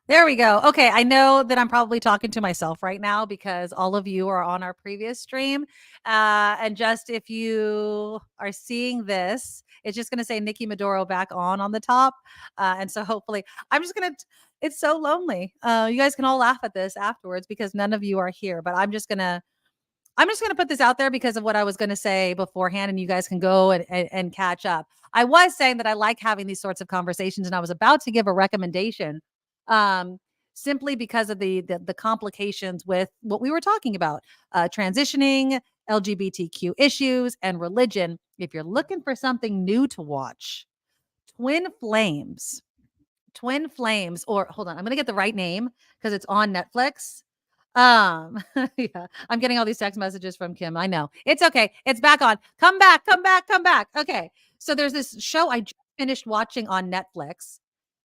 There we go. Okay, I know that I'm probably talking to myself right now because all of you are on our previous stream. And just if you are seeing this, it's just going to say Nikki Medoro back on the top. And so hopefully, I'm just going to. It's so lonely. You guys can all laugh at this afterwards because none of you are here. But I'm just gonna put this out there because of what I was gonna say beforehand, and you guys can go and catch up. I was saying that I like having these sorts of conversations, and I was about to give a recommendation, um, simply because of the complications with what we were talking about, transitioning, LGBTQ issues, and religion. If you're looking for something new to watch, Twin Flames. Twin Flames, or hold on, I'm gonna get the right name because it's on Netflix. Yeah, I'm getting all these text messages from Kim. I know. It's okay. It's back on. Come back, come back, come back. Okay. So there's this show I just finished watching on Netflix,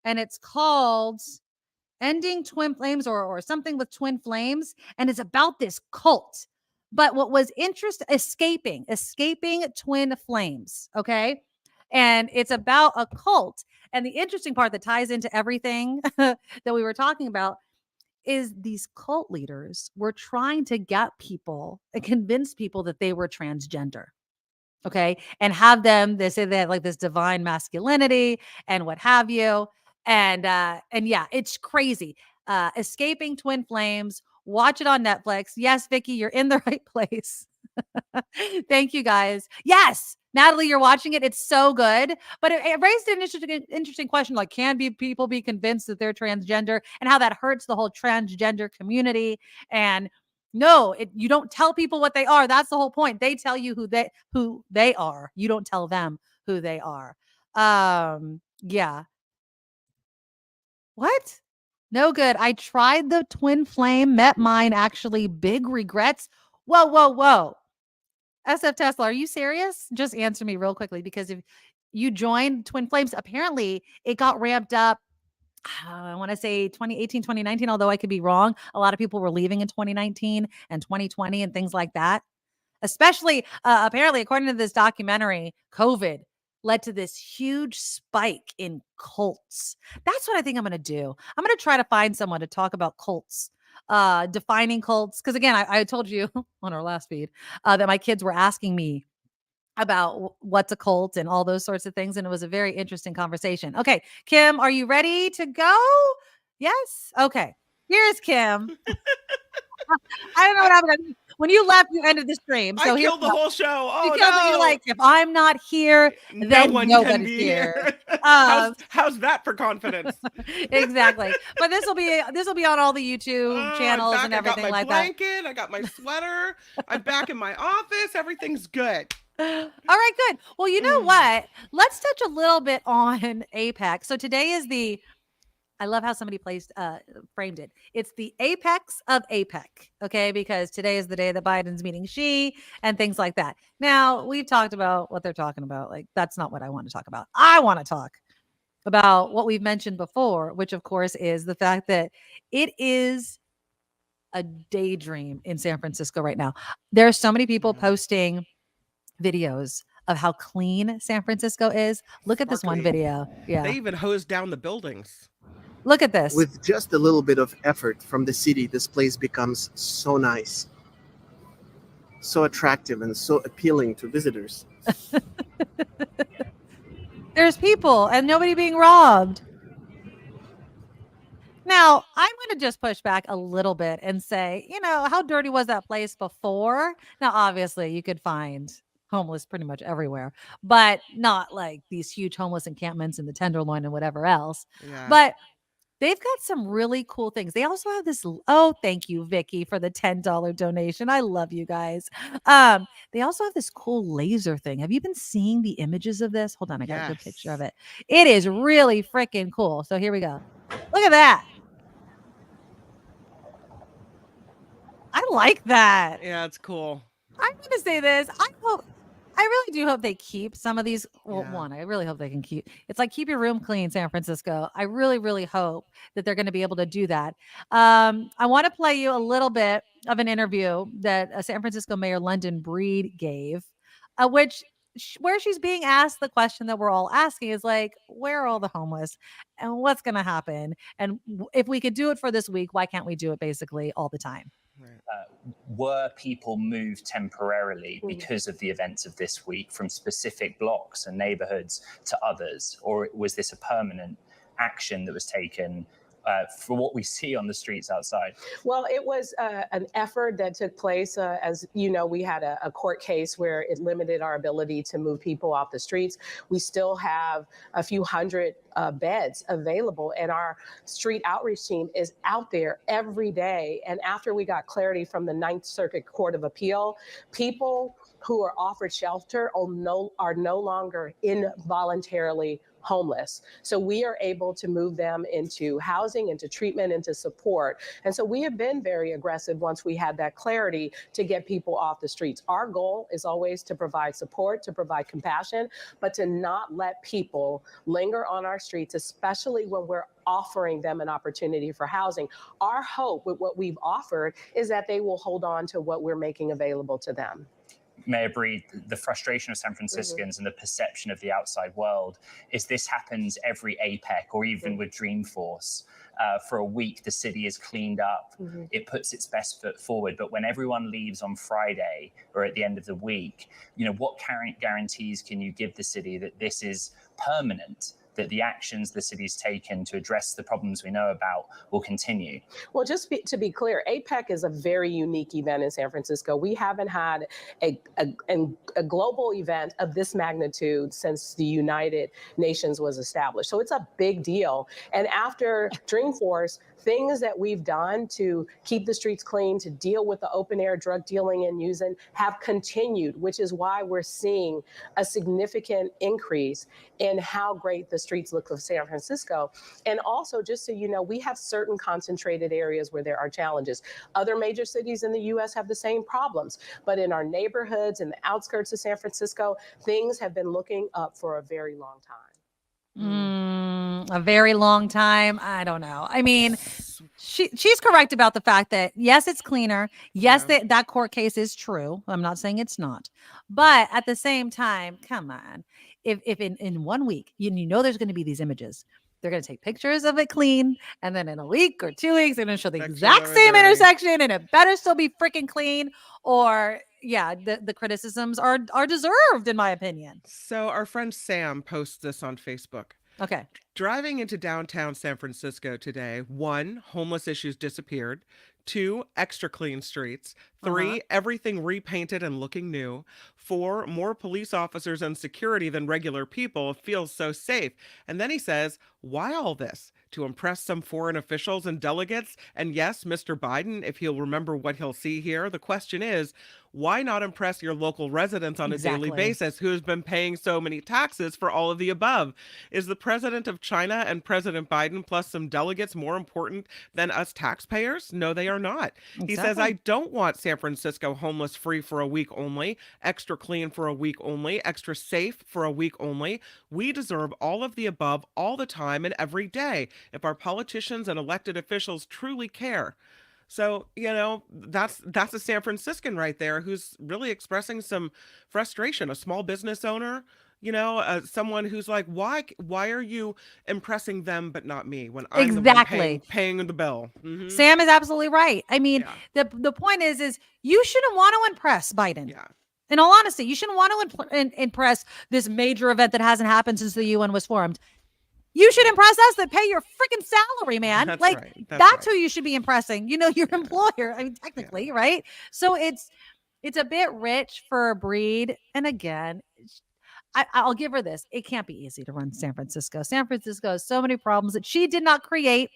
and it's called Ending Twin Flames or something with Twin Flames, and it's about this cult. But what was interesting, escaping Twin Flames, okay? And it's about a cult. And the interesting part that ties into everything that we were talking about is these cult leaders were trying to get people and convince people that they were transgender. Okay. And have them, they say they have like this divine masculinity and what have you. And yeah, it's crazy. Escaping Twin Flames, watch it on Netflix. Yes, Vicky, you're in the right place. Thank you guys. Yes, Natalie, you're watching it. It's so good. But it raised an interesting question like, can people be convinced that they're transgender and how that hurts the whole transgender community? And no, you don't tell people what they are. That's the whole point. They tell you who they are. You don't tell them who they are. Yeah. What? No good. I tried the twin flame, met mine actually. Big regrets. Whoa, whoa, whoa. SF Tesla, are you serious? Just answer me real quickly because if you joined Twin Flames, apparently it got ramped up. I want to say 2018, 2019, although I could be wrong. A lot of people were leaving in 2019 and 2020 and things like that. Especially, apparently, according to this documentary, COVID led to this huge spike in cults. That's what I think I'm going to do. I'm going to try to find someone to talk about cults, defining cults. Because again, I told you on our last feed that my kids were asking me about what's a cult and all those sorts of things. And it was a very interesting conversation. Okay, Kim, are you ready to go? Yes. Okay. Here's Kim. I don't know I, what happened. When you left, you ended the stream. I So here killed we the go. whole show. You Oh killed it. You're like, if I'm not here, no. No then one can nobody's be here. here. Um, how's that for confidence? exactly. But this will be on all the YouTube Oh, I'm channels and back. I got everything my like that. blanket. I got my sweater. I'm back in my office. Everything's good. All right, good. Well, you know what? Let's touch a little bit on APEC. So today is the I love how somebody framed it. It's the apex of APEC, okay? Because today is the day that Biden's meeting Xi and things like that. Now, we've talked about what they're talking about. Like, that's not what I want to talk about. I want to talk about what we've mentioned before, which of course is the fact that it is a daydream in San Francisco right now. There are so many people Yeah. posting videos of how clean San Francisco is. Look at this one Sparkly. video. They Yeah. even hosed down the buildings. Look at this. With just a little bit of effort from the city, this place becomes so nice, so attractive, and so appealing to visitors. There's people and nobody being robbed. Now, I'm going to just push back a little bit and say, how dirty was that place before? Now, obviously, you could find homeless pretty much everywhere, but not like these huge homeless encampments in the Tenderloin and whatever else. Yeah. But they've got some really cool things. They also have this. Oh, thank you, Vicky, for the $10 donation. I love you guys. They also have this cool laser thing. Have you been seeing the images of this? Hold on, I got a good picture of Yes. it. It is really freaking cool. So here we go. Look at that. I like that. Yeah, it's cool. I'm going to say this. I really do hope they keep some of these. Well, Yeah. one, I really hope they can keep. It's like keep your room clean, San Francisco. I really, really hope that they're going to be able to do that. I want to play you a little bit of an interview that San Francisco Mayor London Breed gave, which where she's being asked the question that we're all asking is like, where are all the homeless and what's going to happen? And if we could do it for this week, why can't we do it basically all the time? Right. Were people moved temporarily because of the events of this week from specific blocks and neighborhoods to others? Or was this a permanent action that was taken for what we see on the streets outside? Well, it was an effort that took place. As you know, we had a court case where it limited our ability to move people off the streets. We still have a few hundred beds available, and our street outreach team is out there every day. And after we got clarity from the Ninth Circuit Court of Appeal, people who are offered shelter are no longer involuntarily homeless. So we are able to move them into housing, into treatment, into support. And so we have been very aggressive once we had that clarity to get people off the streets. Our goal is always to provide support, to provide compassion, but to not let people linger on our streets, especially when we're offering them an opportunity for housing. Our hope with what we've offered is that they will hold on to what we're making available to them. Mayor Breed, the frustration of San Franciscans and the perception of the outside world is this happens every APEC or even with Dreamforce. For a week, the city is cleaned up. It puts its best foot forward. But when everyone leaves on Friday or at the end of the week, what guarantees can you give the city that this is permanent? That the actions the city's taken to address the problems we know about will continue? Well, to be clear, APEC is a very unique event in San Francisco. We haven't had a global event of this magnitude since the United Nations was established. So it's a big deal. And after Dreamforce, things that we've done to keep the streets clean, to deal with the open air drug dealing and using have continued, which is why we're seeing a significant increase in how great the streets look of San Francisco. And also, just so you know, we have certain concentrated areas where there are challenges. Other major cities in the US have the same problems. But in our neighborhoods and the outskirts of San Francisco, things have been looking up for a very long time. A very long time. I don't know. I mean, she's correct about the fact that yes, it's cleaner. Yes, that court case is true. I'm not saying it's not, but at the same time, come on. If in 1 week, there's going to be these images. They're going to take pictures of it clean, and then in a week or 2 weeks, they're going to show the exact same intersection, and it better still be freaking clean. Or the criticisms are deserved, in my opinion. So our friend Sam posts this on Facebook. Okay. Driving into downtown San Francisco today, 1, homeless issues disappeared. 2, extra clean streets. 3, everything repainted and looking new. 4, more police officers and security than regular people. Feels so safe. And then he says, why all this? To impress some foreign officials and delegates? And yes, Mr. Biden, if he'll remember what he'll see here, the question is, why not impress your local residents on a daily basis who has been paying so many taxes for all of the above? Is the president of China and President Biden plus some delegates more important than us taxpayers? No, they are not. He says, I don't want San Francisco homeless free for a week only, extra clean for a week only, extra safe for a week only. We deserve all of the above all the time and every day if our politicians and elected officials truly care. So, that's a San Franciscan right there who's really expressing some frustration, a small business owner, someone who's like, why are you impressing them but not me when I'm the one paying the bill? Sam is absolutely right. I mean, the point is you shouldn't want to impress Biden. Yeah. In all honesty, you shouldn't want to impress this major event that hasn't happened since the UN was formed. You should impress us that pay your freaking salary, man. That's like right. That's who you should be impressing. Your employer. I mean, technically, right? So it's a bit rich for a Breed. And again, I'll give her this. It can't be easy to run San Francisco. San Francisco has so many problems that she did not create.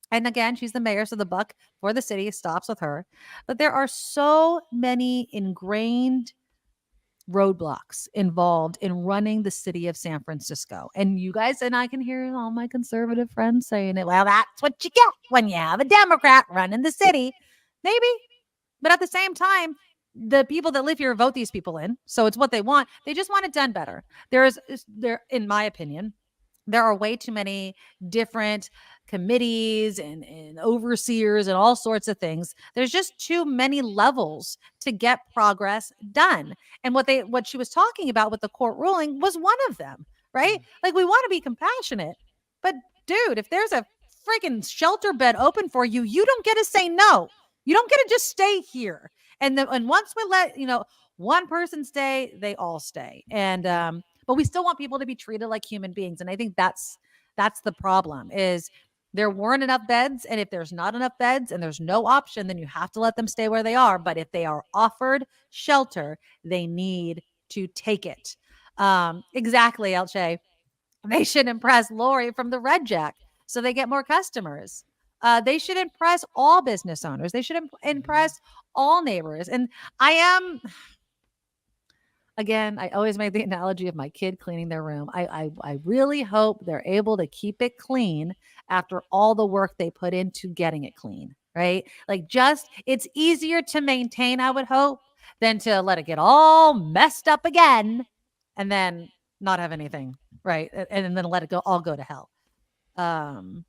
And again, she's the mayor, so the buck for the city stops with her. But there are so many ingrained roadblocks involved in running the city of San Francisco. And you guys, and I can hear all my conservative friends saying it, well, that's what you get when you have a Democrat running the city. Maybe. But at the same time, the people that live here vote these people in. So it's what they want. They just want it done better. There, in my opinion, There are way too many different committees and overseers and all sorts of things. There's just too many levels to get progress done. And what she was talking about with the court ruling was one of them, right? Mm. Like we want to be compassionate, but dude, if there's a freaking shelter bed open for you, you don't get to say no. You don't get to just stay here. And once we let, one person stay, they all stay. And Yeah. but we still want people to be treated like human beings. And I think that's the problem is there weren't enough beds. And if there's not enough beds and there's no option, then you have to let them stay where they are. But if they are offered shelter, they need to take it. Exactly, Elche. They should impress Lori from the Red Jack so they get more customers. They should impress all business owners. They should Mhm. impress all neighbors. And I am again, I always make the analogy of my kid cleaning their room. I really hope they're able to keep it clean after all the work they put into getting it clean, right? Like just it's easier to maintain, I would hope, than to let it get all messed up again and then not have anything, right? And then let it go to hell. Um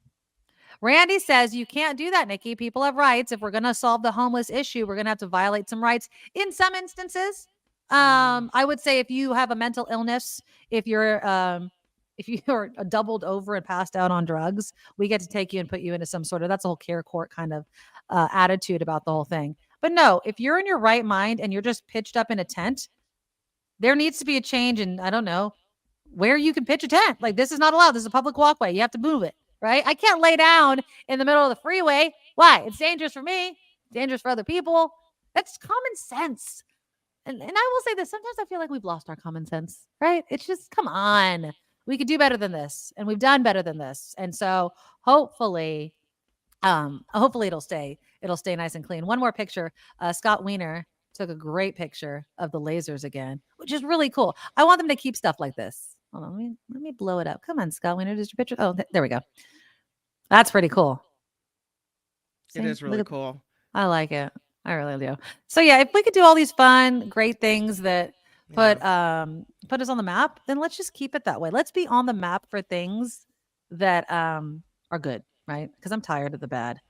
Randy says you can't do that, Nikki. People have rights. If we're going to solve the homeless issue, we're going to have to violate some rights in some instances. Mm. I would say if you have a mental illness, if you're if you're doubled over and passed out on drugs, we get to take you and put you into some sort of that's a whole care court kind of attitude about the whole thing. But no, if you're in your right mind and you're just pitched up in a tent, there needs to be a change in I don't know where you can pitch a tent. Like this is not allowed. This is a public walkway. You have to move it, right? I can't lay down in the middle of the freeway. Why? It's dangerous for me, dangerous for other people. That's common sense. And I will say this, sometimes I feel like we've lost our common sense, right? It's just come on. We could do better than this and we've done better than this. And so hopefully it'll stay nice and clean. One more picture. Scott Wiener took a great picture of the lasers again, which is really cool. I want them to keep stuff like this. Hold on, let me blow it up. Come on, Scott Wiener, does your picture? Oh, there we go. That's pretty cool. It See, is look really at cool. I like it. I really do. So yeah, if we could do all these fun, great things that Yeah. put us on the map, then let's just keep it that way. Let's be on the map for things that are good, right? Because I'm tired of the bad.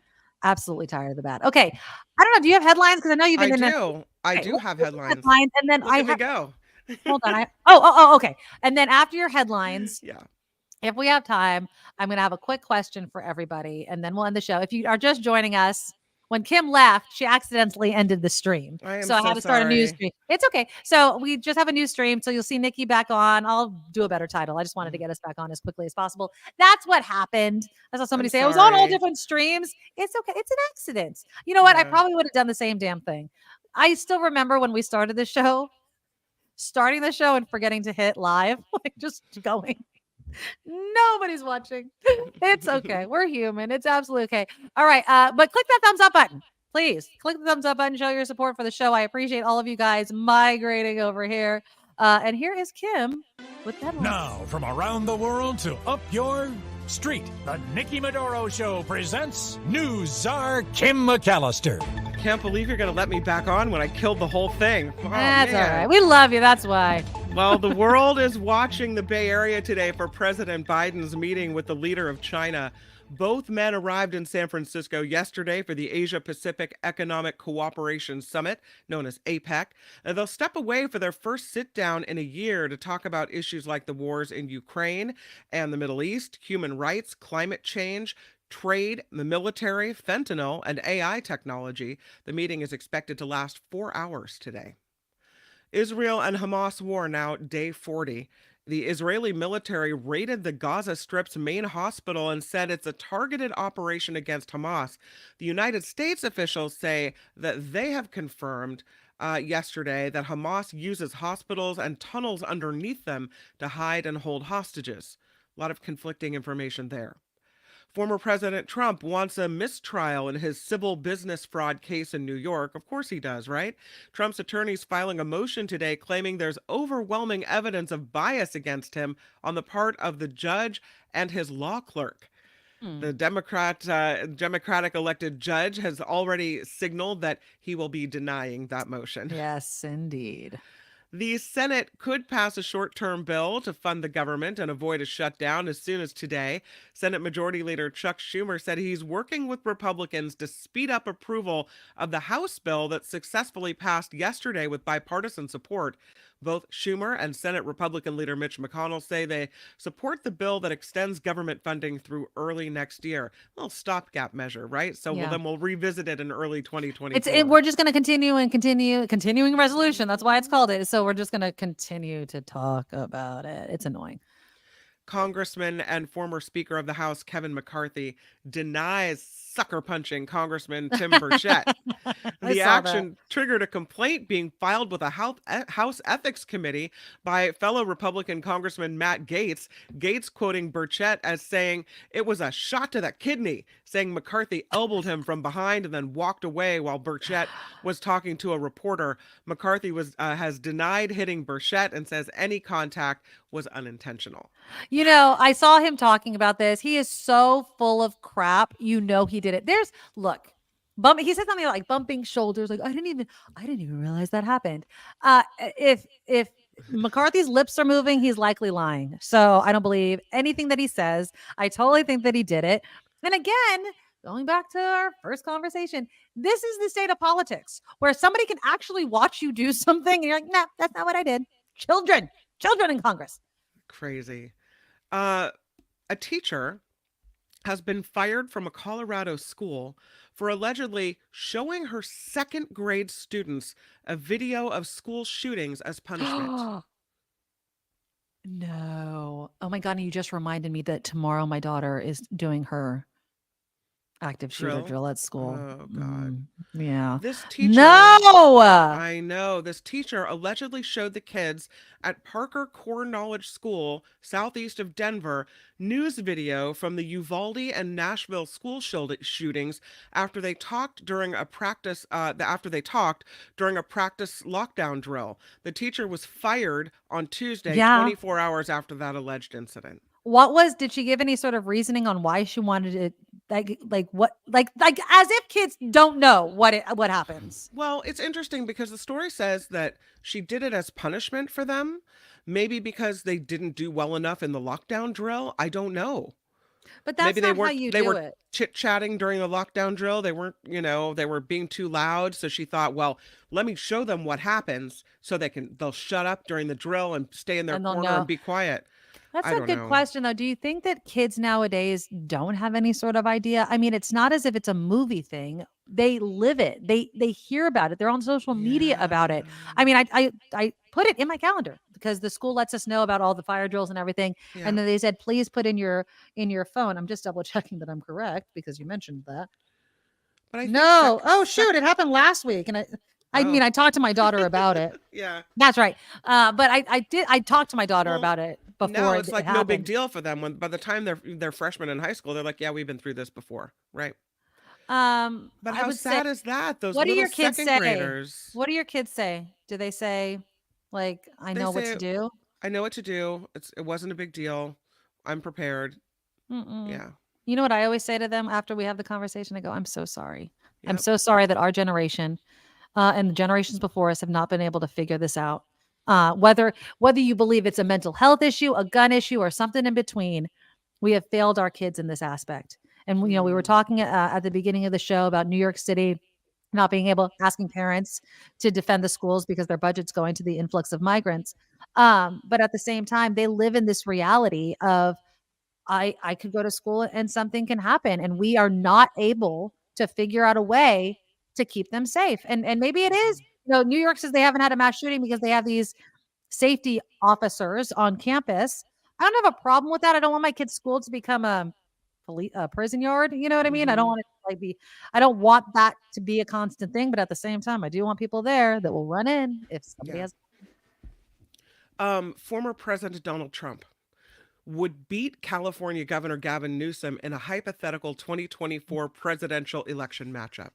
Absolutely tired of the bad. Okay. I don't know. Do you have headlines? Because I know you've I been in a do. I okay, do let's have do some headlines. headlines and then Look at me go. hold on. Oh, okay. And then after your headlines, Yeah. if we have time, I'm going to have a quick question for everybody and then we'll end the show. If you are just joining us, when Kim left, she accidentally ended the stream. I am So I so had to start a new sorry. stream. It's okay. So we just have a new stream. So you'll see Nikki back on. I'll do a better title. I just wanted to Mhm. get us back on as quickly as possible. That's what happened. I saw somebody I'm say I was on all sorry. different streams. It's okay. It's an accident. You know what? I Yeah. probably would have done the same damn thing. I still remember when we started the show, starting the show and forgetting to hit live, like just going. Nobody's watching. It's okay. We're human. It's absolutely okay. All right. But click that thumbs up button. Please click the thumbs up button. Show your support for the show. I appreciate all of you guys migrating over here. And here is Kim with the headlines. Now, from around the world to up your street, the Nikki Medoro Show presents News Czar Kim McAllister. Can't believe you're going to let me back on when I killed the whole thing. Oh, That's all man. right. We love you. That's why. Well, the world is watching the Bay Area today for President Biden's meeting with the leader of China. Both men arrived in San Francisco yesterday for the Asia Pacific Economic Cooperation Summit, known as APEC. They'll step away for their first sit down in a year to talk about issues like the wars in Ukraine and the Middle East, human rights, climate change, trade, the military, fentanyl, and AI technology. The meeting is expected to last 4 hours today. Israel and Hamas war now day 40. The Israeli military raided the Gaza Strip's main hospital and said it's a targeted operation against Hamas. The United States officials say that they have confirmed yesterday that Hamas uses hospitals and tunnels underneath them to hide and hold hostages. A lot of conflicting information there. Former President Trump wants a mistrial in his civil business fraud case in New York. Of course he does, right? Trump's attorneys filing a motion today claiming there's overwhelming evidence of bias against him on the part of the judge and his law clerk. Hmm. The Democratic elected judge has already signaled that he will be denying that motion. Yes, indeed. The Senate could pass a short term bill to fund the government and avoid a shutdown as soon as today. Senate Majority Leader Chuck Schumer said he's working with Republicans to speed up approval of the House bill that successfully passed yesterday with bipartisan support. Both Schumer and Senate Republican leader Mitch McConnell say they support the bill that extends government funding through early next year. A little stopgap measure, right? So Yeah. then we'll revisit it in early It's 2024. we're just going to continuing resolution. That's why it's called it. So we're just going to continue to talk about it. It's annoying. Congressman and former Speaker of the House Kevin McCarthy denies sucker punching Congressman Tim Burchett. I The saw that. action triggered a complaint being filed with a House Ethics Committee by fellow Republican Congressman Matt Gaetz. Gaetz quoting Burchett as saying it was a shot to the kidney, saying McCarthy elbowed him from behind and then walked away while Burchett was talking to a reporter. McCarthy has denied hitting Burchett and says any contact was unintentional. You know, I saw him talking about this. He is so full of crap. You know he did it. Look, he said something like bumping shoulders. Like I didn't even realize that happened. If McCarthy's lips are moving, he's likely lying. So I don't believe anything that he says. I totally think that he did it. And again, going back to our first conversation, this is the state of politics where somebody can actually watch you do something and you're like, nah, that's not what I did. Children in Congress. Crazy. A teacher has been fired from a Colorado school for allegedly showing her second grade students a video of school shootings as punishment. No. Oh my God. And you just reminded me that tomorrow my daughter is doing her active shooter drill at school. Oh, God. Yeah. This teacher. No. I know. This teacher allegedly showed the kids at Parker Core Knowledge School, southeast of Denver, news video from the Uvalde and Nashville school shootings after they talked during a practice. During a practice lockdown drill. The teacher was fired on Tuesday, 24 hours after that alleged incident. Did she give any sort of reasoning on why she wanted it? Like as if kids don't know what happens. Well, it's interesting because the story says that she did it as punishment for them, maybe because they didn't do well enough in the lockdown drill. I don't know. But that's maybe not how you do it. Chit-chatting during the lockdown drill. They weren't, they were being too loud. So she thought, well, let me show them what happens so they'll shut up during the drill and stay in their corner and be quiet. That's a good question, though. Do you think that kids nowadays don't have any sort of idea? I mean, it's not as if it's a movie thing. They live it. They hear about it. They're on social media about it. I mean, I put it in my calendar because the school lets us know about all the fire drills and everything. Yeah. And then they said, please put in your phone. I'm just double checking that I'm correct because you mentioned that. But I think shoot, it happened last week, and I mean, I talked to my daughter about it. Yeah, that's right. But I talked to my daughter about it before. Now it's like no big deal for them. When by the time they're freshmen in high school, they're like, yeah, we've been through this before, right? But how sad is that? Those what do your kids second say? graders. What do your kids say? Do they say, like, I know what to do? I know what to do. It wasn't a big deal. I'm prepared. Yeah. You know what I always say to them after we have the conversation? I go, I'm so sorry. Yep. I'm so sorry that our generation and the generations before us have not been able to figure this out. Whether you believe it's a mental health issue, a gun issue, or something in between, we have failed our kids in this aspect. And we were talking at the beginning of the show about New York City not being asking parents to defend the schools because their budget's going to the influx of migrants. But at the same time, they live in this reality of I could go to school and something can happen, and we are not able to figure out a way to keep them safe. And maybe it is, New York says they haven't had a mass shooting because they have these safety officers on campus. I don't have a problem with that. I don't want my kid's school to become a prison yard. You know what I mean? I don't want it to I don't want that to be a constant thing. But at the same time, I do want people there that will run in if somebody has. Former President Donald Trump would beat California Governor Gavin Newsom in a hypothetical 2024 presidential election matchup.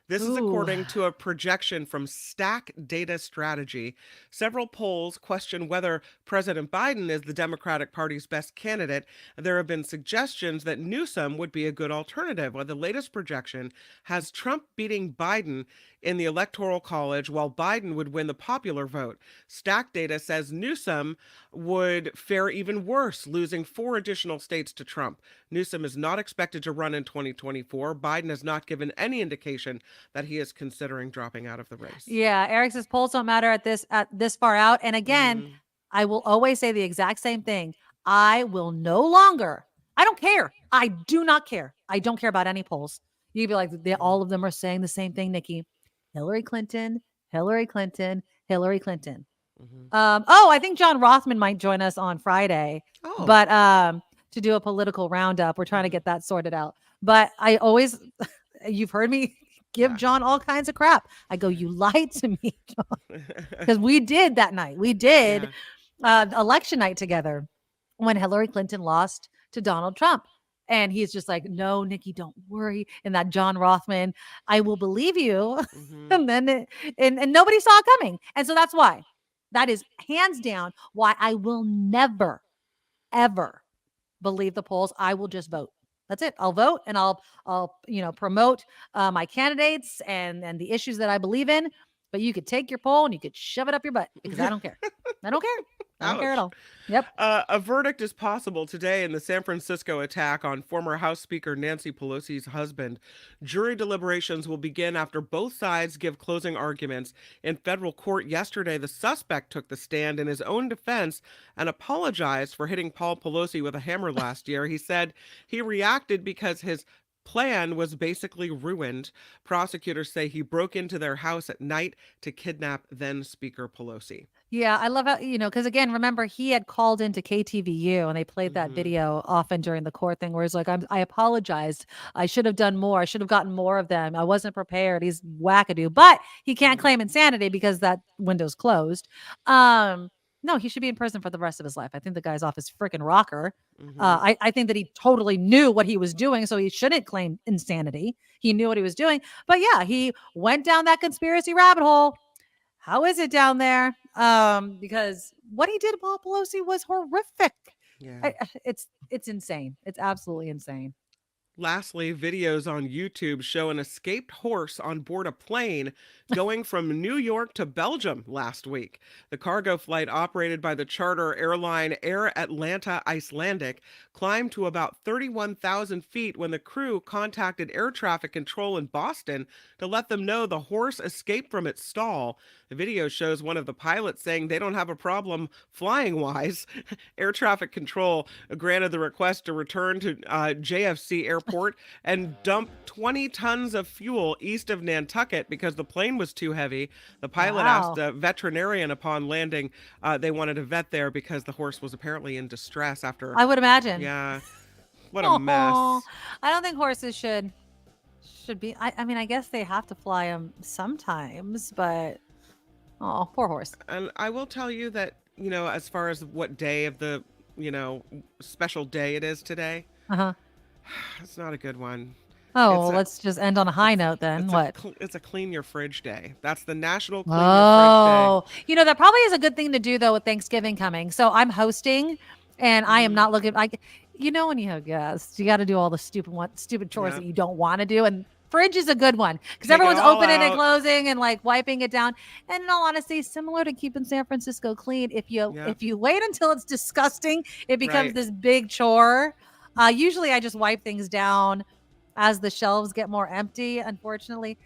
This is Ooh. according to a projection from Stack Data Strategy. Several polls question whether President Biden is the Democratic Party's best candidate. There have been suggestions that Newsom would be a good alternative. Well, the latest projection has Trump beating Biden in the Electoral College, while Biden would win the popular vote. Stack Data says Newsom would fare even worse, losing 4 additional states to Trump. Newsom is not expected to run in 2024. Biden has not given any indication that he is considering dropping out of the race. Yeah, Eric says polls don't matter at this far out. And again, Mhm. I will always say the exact same thing. I will no longer. I don't care. I do not care. I don't care about any polls. You'd be like, all of them are saying the same thing, Nikki. Hillary Clinton, Hillary Clinton, Hillary Clinton. Mhm. I think John Rothman might join us on Friday, Oh. but to do a political roundup. We're trying to Mhm. get that sorted out. But I always, you've heard me give Yeah. John all kinds of crap. I go, you lied to me, John, because we did that night. We did election night together when Hillary Clinton lost to Donald Trump. And he's just like, no, Nikki, don't worry. And that John Rothman, I will believe you. Mhm. And then and nobody saw it coming. And so that's why. That is hands down why I will never, ever believe the polls. I will just vote. That's it. I'll vote and I'll promote my candidates and the issues that I believe in. But you could take your poll and you could shove it up your butt because I don't care. I don't care. I don't care at Ouch. all. Yep. A verdict is possible today in the San Francisco attack on former House Speaker Nancy Pelosi's husband. Jury deliberations will begin after both sides give closing arguments. In federal court yesterday, the suspect took the stand in his own defense and apologized for hitting Paul Pelosi with a hammer last year. He said he reacted because his plan was basically ruined. Prosecutors say he broke into their house at night to kidnap then Speaker Pelosi. Yeah, I love how, because again, remember he had called into KTVU and they played that Mhm. video often during the court thing where he's like, I apologized. I should have done more. I should have gotten more of them. I wasn't prepared. He's wackadoo, but he can't Mhm. claim insanity because that window's closed. No, he should be in prison for the rest of his life. I think the guy's off his freaking rocker. Mhm. I think that he totally knew what he was doing, so he shouldn't claim insanity. He knew what he was doing. But yeah, he went down that conspiracy rabbit hole. How is it down there? Because what he did to Paul Pelosi was horrific. Yeah. It's insane. It's absolutely insane. Lastly, videos on YouTube show an escaped horse on board a plane going from New York to Belgium last week. The cargo flight, operated by the charter airline Air Atlanta Icelandic, climbed to about 31,000 feet when the crew contacted air traffic control in Boston to let them know the horse escaped from its stall. The video shows one of the pilots saying they don't have a problem flying wise. Air traffic control granted the request to return to JFC Airport and dump 20 tons of fuel east of Nantucket because the plane was too heavy. The pilot asked Wow. a veterinarian upon landing, they wanted a vet there because the horse was apparently in distress after. I would imagine. Yeah, what a mess. I don't think horses should be. I mean, I guess they have to fly them sometimes, but poor horse. And I will tell you that, as far as what day of the, special day it is today, Uh-huh. it's not a good one. Oh, It's a- let's just end on a high note then. It's What? it's a clean your fridge day. That's the National Clean Your Fridge Day. That probably is a good thing to do though with Thanksgiving coming. So I'm hosting and I am not looking like when you have guests, you got to do all the stupid chores Yeah. that you don't want to do. And fridge is a good one because Take it everyone's all opening and out. closing and like wiping it down. And in all honesty, similar to keeping San Francisco clean, if you wait until it's disgusting, it becomes Right. this big chore. Usually I just wipe things down as the shelves get more empty, unfortunately.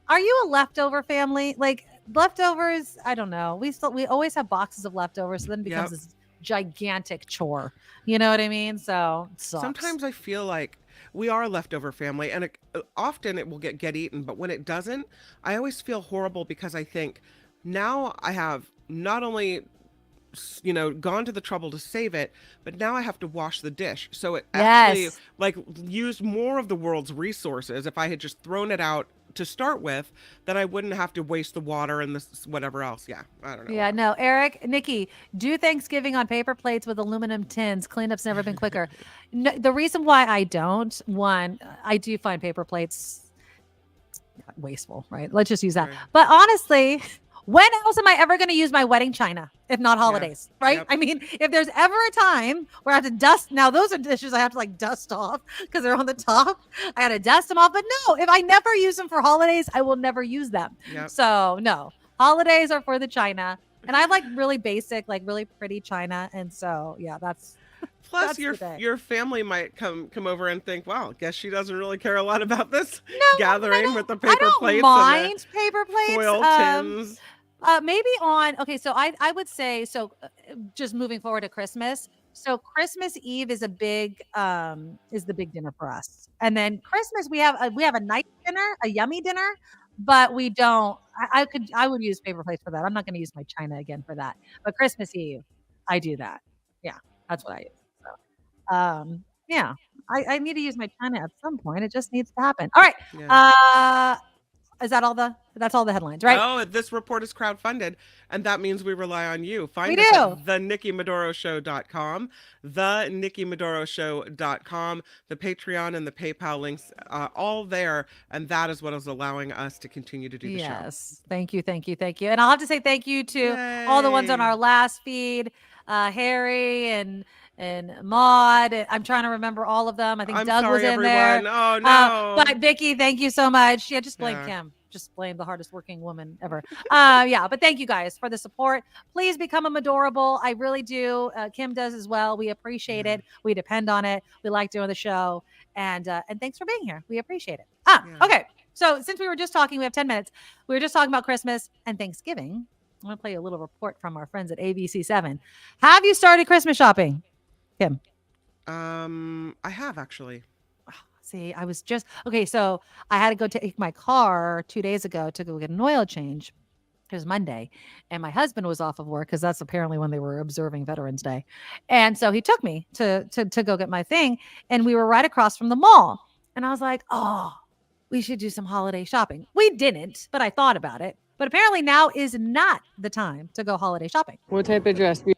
Are you a leftover family? Like leftovers, I don't know. We always have boxes of leftovers, so then it becomes Yep. this gigantic chore. You know what I mean? So it sucks. Sometimes I feel like we are a leftover family, and often it will get eaten. But when it doesn't, I always feel horrible because I think now I have not only gone to the trouble to save it, but now I have to wash the dish. So it actually Yes. like used more of the world's resources. If I had just thrown it out to start with, then I wouldn't have to waste the water and this whatever else. Yeah, I don't know. Yeah, no, Eric, Nikki, do Thanksgiving on paper plates with aluminum tins. Cleanup's never been quicker. No, the reason why I don't, one, I do find paper plates wasteful, right? Let's just use that. Right. But honestly, when else am I ever going to use my wedding china if not holidays, right? Yep. I mean, if there's ever a time where I have to dust, now those are dishes I have to like dust off because they're on the top. I got to dust them off. But no, if I never use them for holidays, I will never use them. Yep. So no, holidays are for the china. And I like really basic, like really pretty china. And so, yeah, that's Plus, the day. your family might come over and think, "Wow, guess she doesn't really care a lot about this No, gathering with the I paper don't plates mind paper and the plates. foil tins." Maybe okay, so I would say, so just moving forward to Christmas. So Christmas Eve is the big dinner for us. And then Christmas we have a nice dinner, a yummy dinner, but we don't I would use paper plates for that. I'm not going to use my china again for that. But Christmas Eve, I do that. Yeah, that's what I use. So, yeah. I need to use my china at some point. It just needs to happen. All right. Yeah. Is that that's all the headlines, right? Oh, this report is crowdfunded, and that means we rely on you. Find We us do. at thenikkimedoroshow.com, thenikkimedoroshow.com, the Patreon and the PayPal links, all there, and that is what is allowing us to continue to do the show. Yes. Thank you. And I'll have to say thank you to all the ones on Yay. our last feed, Harry and Maud. I'm trying to remember all of them. I think I'm Doug was sorry, in there. everyone. Oh, no. But Vicky, thank you so much. Yeah, just blame Yeah. Kim. Just blame the hardest working woman ever. Yeah, but thank you guys for the support. Please become a Medorable. I really do. Kim does as well. We appreciate it. We depend on it. We like doing the show. And thanks for being here. We appreciate it. Yeah. Okay. So since we were just talking, we have 10 minutes. We were just talking about Christmas and Thanksgiving. I'm going to play you a little report from our friends at ABC7. Have you started Christmas shopping, Kim? I have actually. See, I was just okay. So I had to go take my car 2 days ago to go get an oil change. It was Monday, and my husband was off of work because that's apparently when they were observing Veterans Day, and so he took me to go get my thing, and we were right across from the mall, and I was like, oh, we should do some holiday shopping. We didn't, but I thought about it. But apparently now is not the time to go holiday shopping. What type of dress are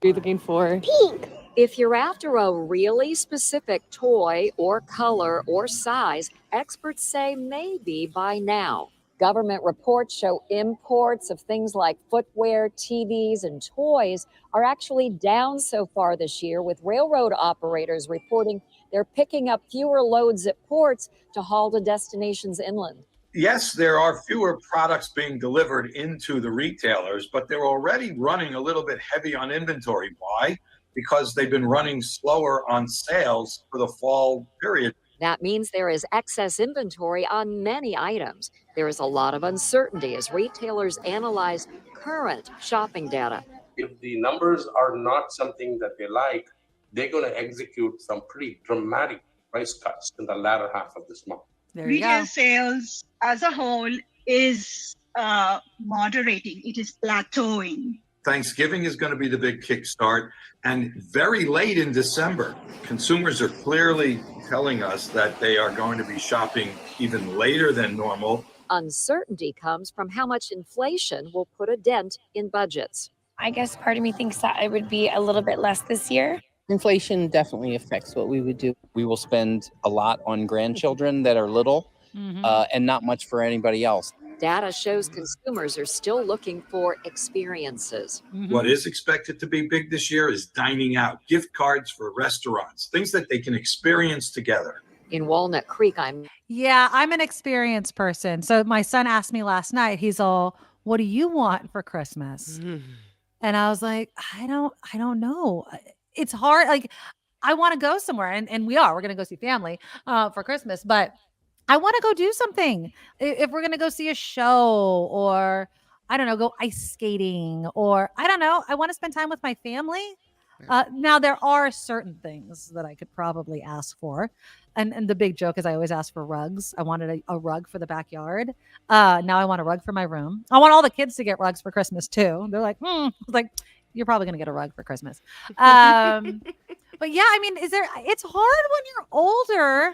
you looking for? Pink. If you're after a really specific toy or color or size, experts say maybe by now. Government reports show imports of things like footwear, TVs, and toys are actually down so far this year, with railroad operators reporting they're picking up fewer loads at ports to haul to destinations inland. Yes, there are fewer products being delivered into the retailers, but they're already running a little bit heavy on inventory. Why? Because they've been running slower on sales for the fall period. That means there is excess inventory on many items. There is a lot of uncertainty as retailers analyze current shopping data. If the numbers are not something that they like, they're going to execute some pretty dramatic price cuts in the latter half of this month. Retail sales as a whole is moderating. It is plateauing. Thanksgiving is going to be the big kickstart. And very late in December, consumers are clearly telling us that they are going to be shopping even later than normal. Uncertainty comes from how much inflation will put a dent in budgets. I guess part of me thinks that it would be a little bit less this year. Inflation definitely affects what we would do. We will spend a lot on grandchildren that are little and not much for anybody else. Data shows consumers are still looking for experiences. What is expected to be big this year is dining out, gift cards for restaurants, things that they can experience together. In Walnut Creek, I'm an experienced person. So my son asked me last night, he's all, what do you want for Christmas? And I was like, I don't know. It's hard. Like, I want to go somewhere, and we're going to go see family for Christmas, but I want to go do something. If we're going to go see a show, or I don't know, go ice skating, or I don't know, I want to spend time with my family. Now there are certain things that I could probably ask for. And the big joke is I always ask for rugs. I wanted a rug for the backyard. Now I want a rug for my room. I want all the kids to get rugs for Christmas too. They're like, like, you're probably going to get a rug for Christmas. But yeah, I mean, it's hard when you're older,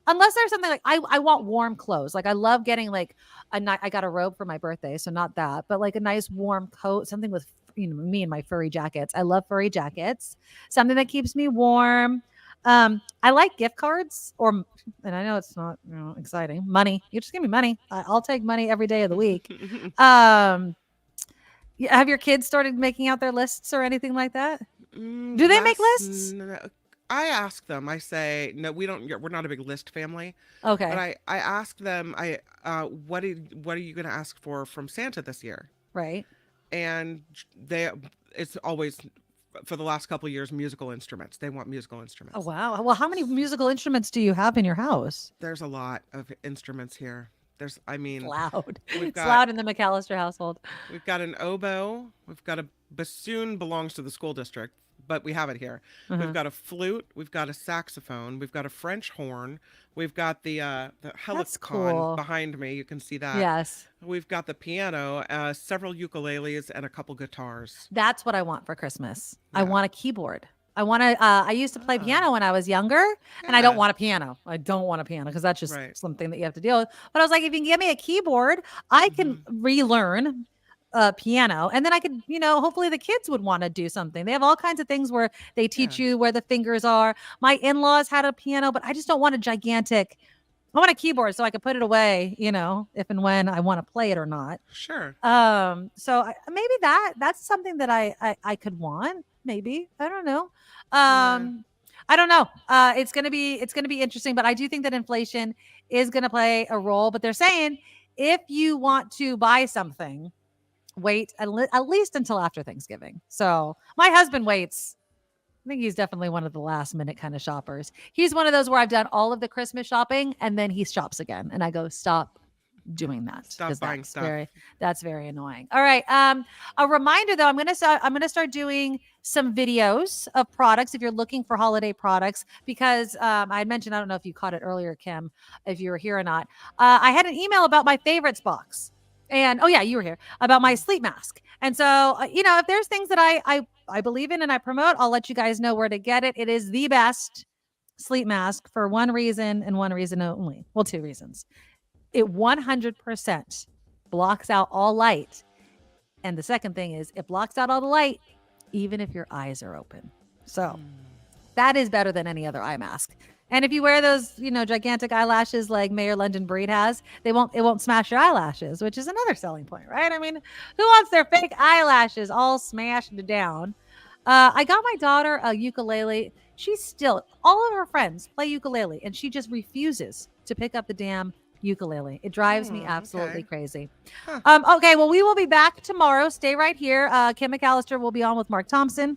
unless there's something like, I want warm clothes. Like, I love getting like I got a robe for my birthday. So not that, but like a nice warm coat, something with, me and my furry jackets. I love furry jackets, something that keeps me warm. I like gift cards and I know it's not exciting. Money. You just give me money. I'll take money every day of the week. Have your kids started making out their lists or anything like that? Do they make lists? I ask them. I say, no, we don't. We're not a big list family. Okay. But I ask them. What are you going to ask for from Santa this year? Right. And it's always, for the last couple of years, musical instruments. They want musical instruments. Oh wow. Well, how many musical instruments do you have in your house? There's a lot of instruments here. Loud. It's loud in the McAllister household. We've got an oboe. We've got a bassoon, belongs to the school district, but we have it here. We've got a flute. We've got a saxophone. We've got a French horn. We've got the helicon behind me. You can see that. Yes. We've got the piano, several ukuleles, and a couple guitars. That's what I want for Christmas. Yeah. I want a keyboard. I used to play piano when I was younger, and I don't want a piano. I don't want a piano because that's just something that you have to deal with. But I was like, if you can give me a keyboard, I can relearn piano, and then I could, hopefully the kids would want to do something. They have all kinds of things where they teach you where the fingers are. My in-laws had a piano, but I just don't want I want a keyboard so I can put it away, if and when I want to play it or not. Sure. So maybe that's something that I could want. Maybe. I don't know. I don't know. It's gonna be interesting, but I do think that inflation is gonna play a role. But they're saying if you want to buy something, wait at least until after Thanksgiving. So my husband waits. I think he's definitely one of the last minute kind of shoppers. He's one of those where I've done all of the Christmas shopping and then he shops again, and I go, stop doing that. Stop buying stuff. That's very annoying. All right. A reminder though, I'm gonna start doing some videos of products if you're looking for holiday products, because I had mentioned, I don't know if you caught it earlier, Kim, if you were here or not. I had an email about my favorites box. And you were here, about my sleep mask. And so, if there's things that I believe in and I promote, I'll let you guys know where to get it. It is the best sleep mask for one reason and one reason only. Well, two reasons. It 100% blocks out all light. And the second thing is it blocks out all the light, even if your eyes are open. So that is better than any other eye mask. And if you wear those, gigantic eyelashes like Mayor London Breed has, it won't smash your eyelashes, which is another selling point, right? I mean, who wants their fake eyelashes all smashed down? I got my daughter a ukulele. All of her friends play ukulele, and she just refuses to pick up the damn ukulele. It drives me absolutely crazy. Okay, well, we will be back tomorrow. Stay right here. Kim McAllister will be on with Mark Thompson,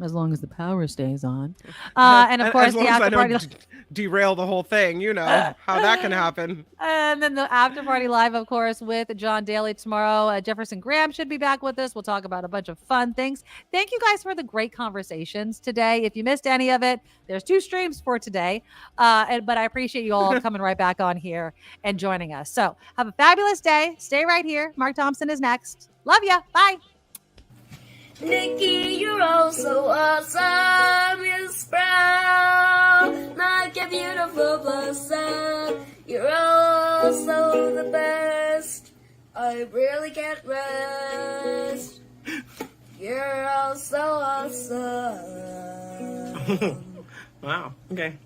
as long as the power stays on. And of course, the after party derail the whole thing. You know how that can happen. And then the after party live, of course, with John Daly tomorrow. Jefferson Graham should be back with us. We'll talk about a bunch of fun things. Thank you guys for the great conversations today. If you missed any of it, there's 2 streams for today. But I appreciate you all coming right back on here and joining us. So have a fabulous day. Stay right here. Mark Thompson is next. Love ya. Bye. Nikki, you're all so awesome. You're sprout like a beautiful blossom. You're also the best. I really can't rest. You're all so awesome. Wow. Okay.